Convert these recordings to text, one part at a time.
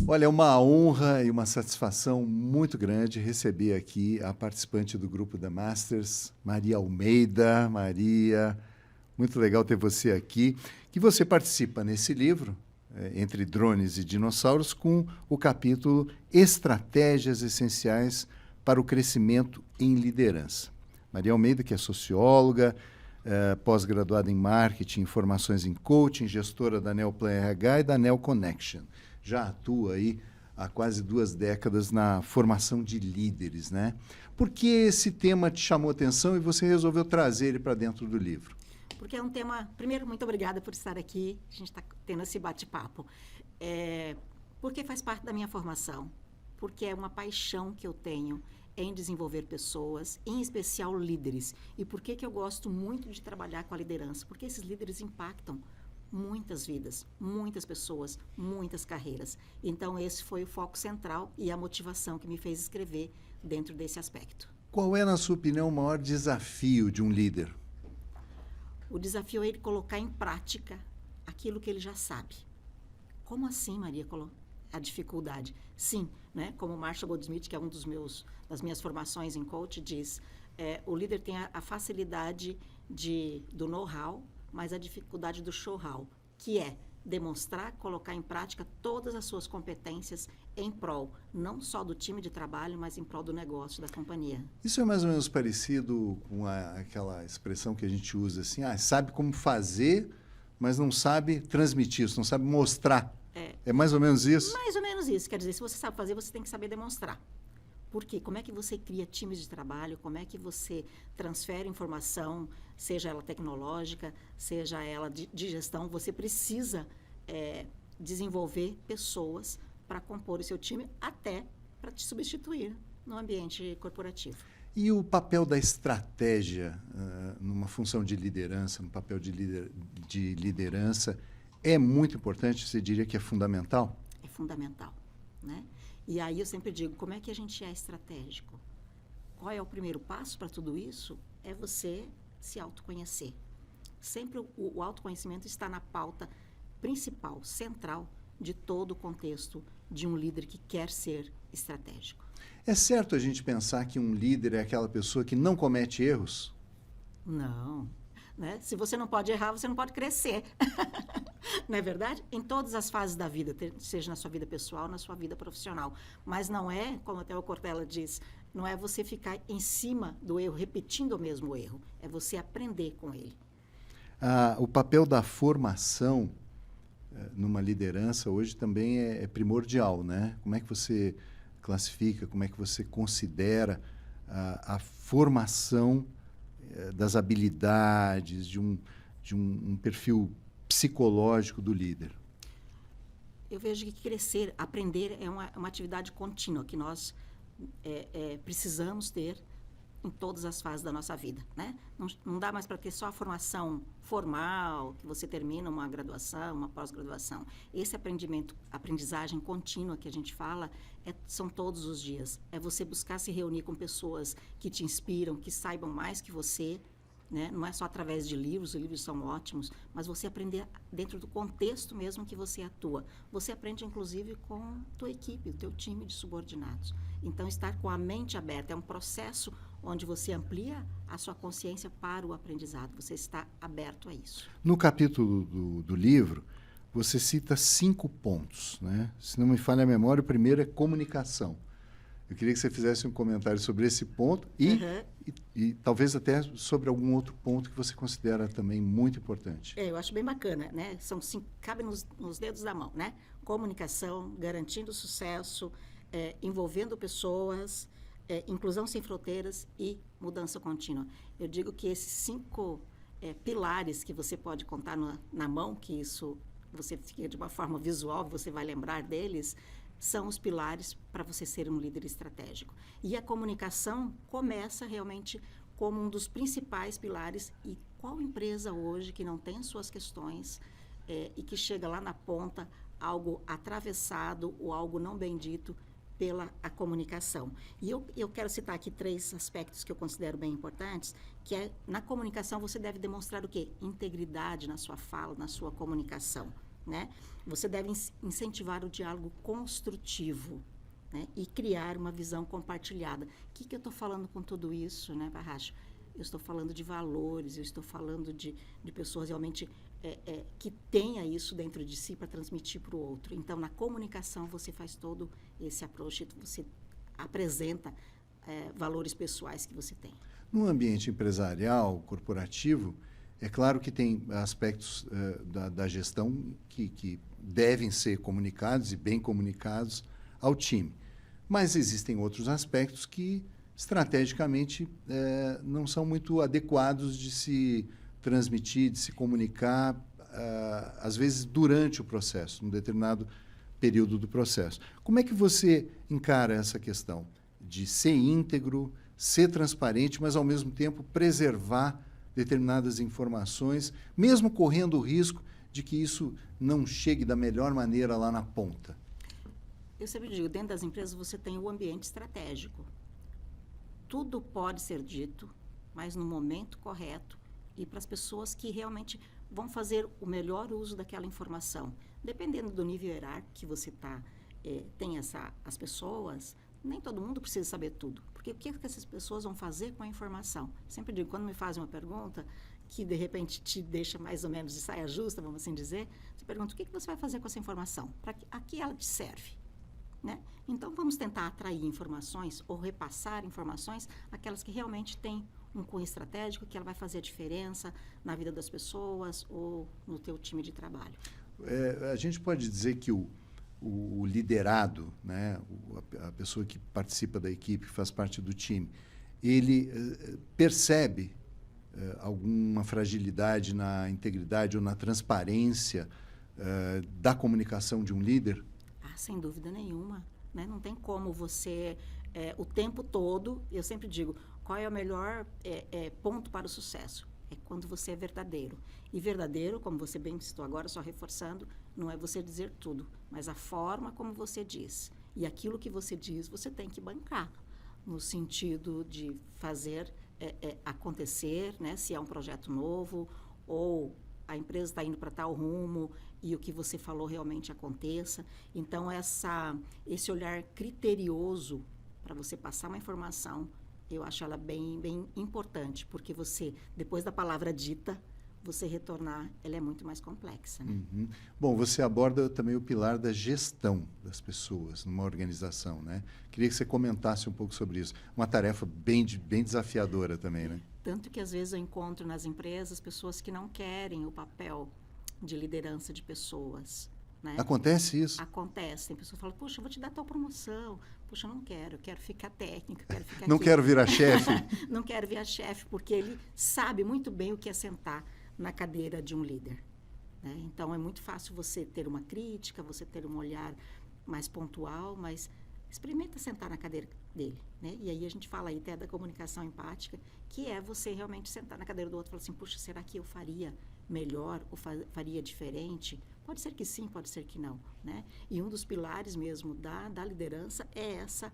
Olha, é uma honra e uma satisfação muito grande receber aqui a participante do grupo da Masters, Maria Almeida. Maria, muito legal ter você aqui. Que você participa nesse livro, Entre Drones e Dinossauros, com o capítulo Estratégias Essenciais para o Crescimento em Liderança. Maria Almeida, que é socióloga, pós-graduada em Marketing, Formações em Coaching, gestora da Neoplan RH e da Neo Connection. Já atua aí há quase 2 décadas na formação de líderes, né? Por que esse tema te chamou a atenção e você resolveu trazer ele para dentro do livro? Porque é um tema... Primeiro, muito obrigada por estar aqui. A gente está tendo esse bate-papo. Porque faz parte da minha formação. Porque é uma paixão que eu tenho em desenvolver pessoas, em especial líderes. E por que eu gosto muito de trabalhar com a liderança? Porque esses líderes impactam muitas vidas, muitas pessoas, muitas carreiras. Então, esse foi o foco central e a motivação que me fez escrever dentro desse aspecto. Qual é, na sua opinião, o maior desafio de um líder? O desafio é ele colocar em prática aquilo que ele já sabe. Como assim, Maria, a dificuldade? Sim, né? Como Marshall Goldsmith, que é das minhas formações em coach, diz, o líder tem a facilidade do know-how, mas a dificuldade do show-how, que é demonstrar, colocar em prática todas as suas competências em prol, não só do time de trabalho, mas em prol do negócio, da companhia. Isso é mais ou menos parecido com aquela expressão que a gente usa assim, sabe como fazer, mas não sabe transmitir isso, não sabe mostrar. É mais ou menos isso? Mais ou menos isso. Quer dizer, se você sabe fazer, você tem que saber demonstrar. Por quê? Como é que você cria times de trabalho? Como é que você transfere informação, seja ela tecnológica, seja ela de gestão? Você precisa desenvolver pessoas para compor o seu time, até para te substituir no ambiente corporativo. E o papel da estratégia numa função de liderança, no papel de liderança, é muito importante? Você diria que é fundamental? É fundamental, né? E aí eu sempre digo, como é que a gente é estratégico? Qual é o primeiro passo para tudo isso? É você se autoconhecer. Sempre o autoconhecimento está na pauta principal, central, de todo o contexto de um líder que quer ser estratégico. É certo a gente pensar que um líder é aquela pessoa que não comete erros? Não. Né? Se você não pode errar, você não pode crescer. Não é verdade? Em todas as fases da vida, seja na sua vida pessoal, na sua vida profissional. Mas não é, como até o Cortella diz, não é você ficar em cima do erro, repetindo o mesmo erro. É você aprender com ele. O papel da formação numa liderança hoje também é primordial, né? Como é que você classifica, como é que você considera a formação das habilidades, de um perfil psicológico do líder? Eu vejo que crescer, aprender é uma atividade contínua que nós precisamos ter em todas as fases da nossa vida, né? Não dá mais para ter só a formação formal, que você termina uma graduação, uma pós-graduação. Esse aprendizagem contínua que a gente fala, são todos os dias. É você buscar se reunir com pessoas que te inspiram, que saibam mais que você, né? Não é só através de livros, os livros são ótimos, mas você aprender dentro do contexto mesmo que você atua. Você aprende, inclusive, com a tua equipe, o teu time de subordinados. Então, estar com a mente aberta é um processo onde você amplia a sua consciência para o aprendizado. Você está aberto a isso. No capítulo do livro, você cita 5 pontos, né? Se não me falha a memória, o primeiro é comunicação. Eu queria que você fizesse um comentário sobre esse ponto e talvez até sobre algum outro ponto que você considera também muito importante. Eu acho bem bacana, né? Cabe nos dedos da mão, né? Comunicação, garantindo sucesso, envolvendo pessoas, inclusão sem fronteiras e mudança contínua. Eu digo que esses 5 pilares que você pode contar na mão, que isso você fica de uma forma visual, você vai lembrar deles, são os pilares para você ser um líder estratégico. E a comunicação começa realmente como um dos principais pilares. E qual empresa hoje que não tem as suas questões e que chega lá na ponta, algo atravessado ou algo não bem dito, pela a comunicação. E eu quero citar aqui 3 aspectos que eu considero bem importantes, que é, na comunicação, você deve demonstrar o quê? Integridade na sua fala, na sua comunicação, né? Você deve incentivar o diálogo construtivo, né? E criar uma visão compartilhada. O que eu estou falando com tudo isso, né, Parracho? Eu estou falando de valores, eu estou falando de pessoas realmente que tenha isso dentro de si para transmitir para o outro. Então, na comunicação, você faz todo esse approach, você apresenta valores pessoais que você tem. No ambiente empresarial, corporativo, é claro que tem aspectos da gestão que devem ser comunicados e bem comunicados ao time. Mas existem outros aspectos que, estrategicamente, não são muito adequados de se transmitir, de se comunicar, às vezes durante o processo, num determinado período do processo. Como é que você encara essa questão de ser íntegro, ser transparente, mas, ao mesmo tempo, preservar determinadas informações, mesmo correndo o risco de que isso não chegue da melhor maneira lá na ponta? Eu sempre digo, dentro das empresas você tem o ambiente estratégico. Tudo pode ser dito, mas no momento correto e para as pessoas que realmente vão fazer o melhor uso daquela informação. Dependendo do nível hierárquico que você tem as pessoas, nem todo mundo precisa saber tudo. Porque o que essas pessoas vão fazer com a informação? Sempre digo, quando me fazem uma pergunta que, de repente, te deixa mais ou menos de saia justa, vamos assim dizer, você pergunta, o que você vai fazer com essa informação? A que ela te serve? Né? Então, vamos tentar atrair informações ou repassar informações, aquelas que realmente têm um cunho estratégico, que ela vai fazer a diferença na vida das pessoas ou no teu time de trabalho. A gente pode dizer que o liderado, né, a pessoa que participa da equipe, que faz parte do time, ele percebe alguma fragilidade na integridade ou na transparência da comunicação de um líder? Sem dúvida nenhuma, né? Não tem como você, o tempo todo, eu sempre digo, qual é o melhor ponto para o sucesso? É quando você é verdadeiro. E verdadeiro, como você bem citou agora, só reforçando, não é você dizer tudo, mas a forma como você diz. E aquilo que você diz, você tem que bancar, no sentido de fazer acontecer, né? Se é um projeto novo ou a empresa está indo para tal rumo e o que você falou realmente aconteça. Então, esse olhar criterioso para você passar uma informação, eu acho ela bem, bem importante, porque você, depois da palavra dita, você retornar, ela é muito mais complexa. Né? Uhum. Bom, você aborda também o pilar da gestão das pessoas numa organização, né? Queria que você comentasse um pouco sobre isso. Uma tarefa bem desafiadora também, né? Tanto que, às vezes, eu encontro nas empresas pessoas que não querem o papel de liderança de pessoas. Né? Acontece isso? Acontece. Tem pessoa que fala, poxa, eu vou te dar tal promoção. Poxa, eu não quero, eu quero ficar técnico, eu quero ficar Não aqui. quero virar chefe? Não quero virar chefe, porque ele sabe muito bem o que é sentar na cadeira de um líder. Né? Então, é muito fácil você ter uma crítica, você ter um olhar mais pontual, mas experimenta sentar na cadeira dele. Né? E aí a gente fala aí até da comunicação empática, que é você realmente sentar na cadeira do outro e falar assim, puxa, será que eu faria melhor ou faria diferente? Pode ser que sim, pode ser que não. Né? E um dos pilares mesmo da liderança é essa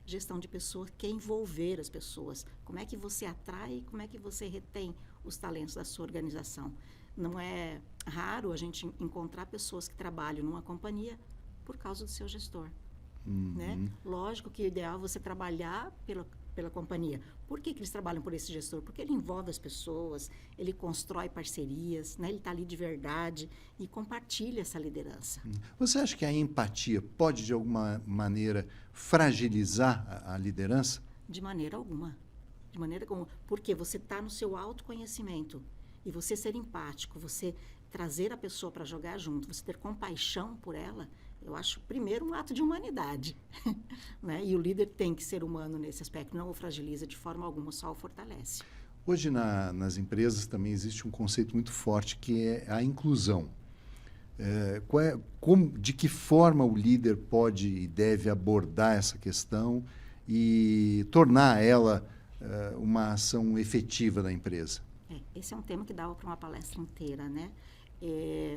gestão de pessoas, que é envolver as pessoas. Como é que você atrai, como é que você retém os talentos da sua organização? Não é raro a gente encontrar pessoas que trabalham numa companhia por causa do seu gestor. Uhum. Né? Lógico que o ideal é você trabalhar pela companhia. Por que eles trabalham por esse gestor? Porque ele envolve as pessoas, ele constrói parcerias, né? Ele está ali de verdade e compartilha essa liderança. Você acha que a empatia pode, de alguma maneira, fragilizar a liderança? De maneira alguma. De maneira alguma. Porque você está no seu autoconhecimento. E você ser empático, você trazer a pessoa para jogar junto, você ter compaixão por ela, eu acho, primeiro, um ato de humanidade. Né? E o líder tem que ser humano nesse aspecto, não o fragiliza de forma alguma, só o fortalece. Hoje, nas empresas, também existe um conceito muito forte, que é a inclusão. De que forma o líder pode e deve abordar essa questão e tornar ela uma ação efetiva da empresa? Esse é um tema que dava para uma palestra inteira, né?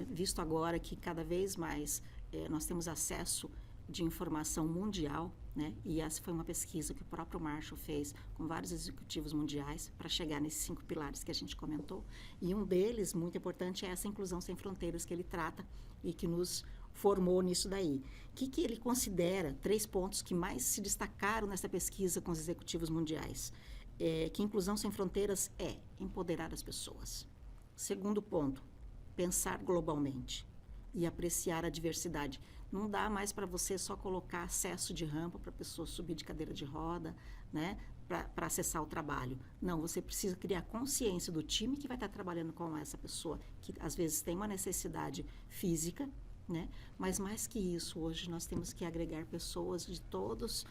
Visto agora que cada vez mais nós temos acesso de informação mundial, né? E essa foi uma pesquisa que o próprio Marshall fez com vários executivos mundiais para chegar nesses 5 pilares que a gente comentou. E um deles, muito importante, é essa inclusão sem fronteiras que ele trata e que nos formou nisso daí. O que ele considera 3 pontos que mais se destacaram nessa pesquisa com os executivos mundiais? Que inclusão sem fronteiras é empoderar as pessoas. Segundo ponto, pensar globalmente e apreciar a diversidade. Não dá mais para você só colocar acesso de rampa para a pessoa subir de cadeira de roda, né, para acessar o trabalho. Não, você precisa criar consciência do time que vai estar trabalhando com essa pessoa, que às vezes tem uma necessidade física, né, mas mais que isso, hoje nós temos que agregar pessoas de todos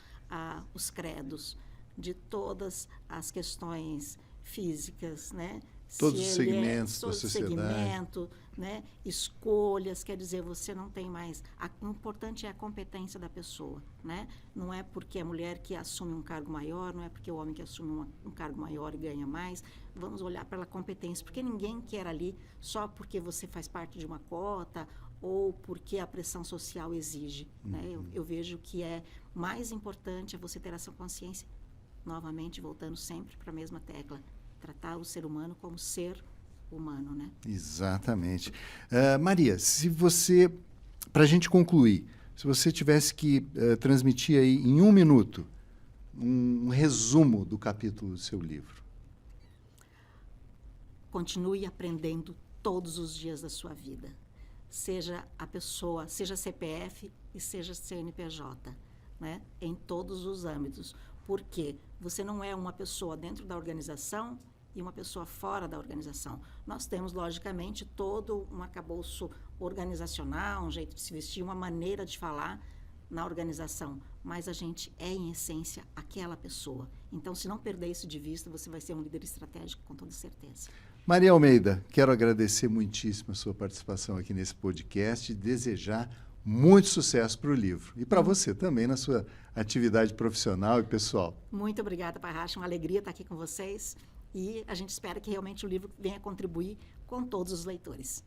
os credos, de todas as questões físicas, né? Todos os segmentos da sociedade. Segmento, né? Escolhas, quer dizer, você não tem mais... O importante é a competência da pessoa, né? Não é porque é a mulher que assume um cargo maior, não é porque é o homem que assume um cargo maior e ganha mais. Vamos olhar pela competência, porque ninguém quer ali só porque você faz parte de uma cota ou porque a pressão social exige, né? Eu vejo que é mais importante é você ter essa consciência, novamente, voltando sempre para a mesma tecla, tratar o ser humano como ser humano, né? Exatamente. Maria, se você, para a gente concluir, se você tivesse que transmitir aí em 1 minuto um resumo do capítulo do seu livro. Continue aprendendo todos os dias da sua vida. Seja a pessoa, seja CPF e seja CNPJ, né? Em todos os âmbitos. Porque você não é uma pessoa dentro da organização e uma pessoa fora da organização. Nós temos, logicamente, todo um arcabouço organizacional, um jeito de se vestir, uma maneira de falar na organização, mas a gente é, em essência, aquela pessoa. Então, se não perder isso de vista, você vai ser um líder estratégico, com toda certeza. Maria Almeida, quero agradecer muitíssimo a sua participação aqui nesse podcast e desejar muito sucesso para o livro. E para você também na sua atividade profissional e pessoal. Muito obrigada, Parracha. Uma alegria estar aqui com vocês. E a gente espera que realmente o livro venha contribuir com todos os leitores.